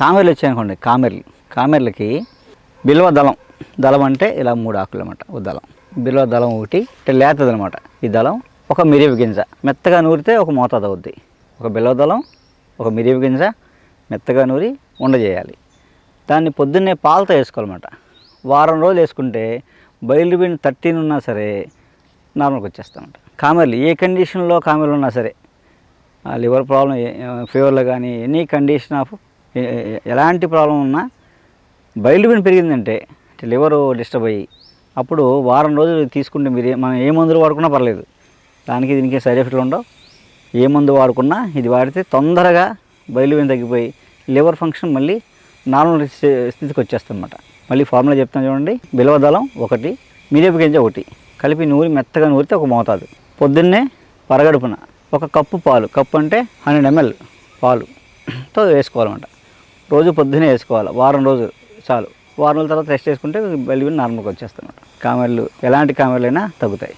కామెర్లు వచ్చాయనుకోండి, కామెర్లకి బిల్వ దళం అంటే ఇలా 3 ఆకులు అన్నమాట. ఒక దళం, బిల్వ దళం ఒకటి అంటే లేతది అనమాట. ఈ దళం ఒక మిరియపు గింజ మెత్తగా నూరితే ఒక మోతాదు అవుద్ది. ఒక బిల్వ దళం, ఒక మిరియపు గింజ మెత్తగా నూరి ఉండజేయాలి. దాన్ని పొద్దున్నే పాలతో వేసుకోవాలన్నమాట. వారం రోజులు వేసుకుంటే బైలిరూబిన్ 13 ఉన్నా సరే నార్మల్కి వచ్చేస్తామన్నమాట. కామెర్లు ఏ కండిషన్లో కామెర్లు ఉన్నా సరే, లివర్ ప్రాబ్లం, ఫీవర్లో కానీ ఎనీ కండిషన్ ఆఫ్ ఎలాంటి ప్రాబ్లం ఉన్నా బైలిరూబిన్ పెరిగిందంటే లివర్ డిస్టర్బ్ అయ్యి అప్పుడు వారం రోజులు తీసుకుంటే మనం ఏ మందులు వాడుకున్నా పర్లేదు, దానికి దీనికి సైడ్ ఎఫెక్ట్లు ఉండవు. ఏ మందు వాడుకున్నా ఇది వాడితే తొందరగా బైలిరూబిన్ తగ్గిపోయి లివర్ ఫంక్షన్ మళ్ళీ నార్మల్ స్థితికి వచ్చేస్తుందన్నమాట. మళ్ళీ ఫార్ములా చెప్తాను చూడండి. బిల్వదళం 1, మిరియపు గింజ 1 కలిపి మెత్తగా నూరితే ఒక మోతాదు. పొద్దున్నే పరగడుపున ఒక కప్పు పాలు, కప్పు అంటే 100 ml పాలుతో వేసుకోవాలన్నమాట. రోజు పొద్దున్నే వేసుకోవాలి. వారం రోజులు చాలు. వారం రోజుల తర్వాత రెస్ట్ చేసుకుంటే బైలిరూబిన్ నార్మల్గా వచ్చేస్తుంది అన్నమాట. కామెర్లు ఎలాంటి కామెర్లు అయినా తగ్గుతాయి.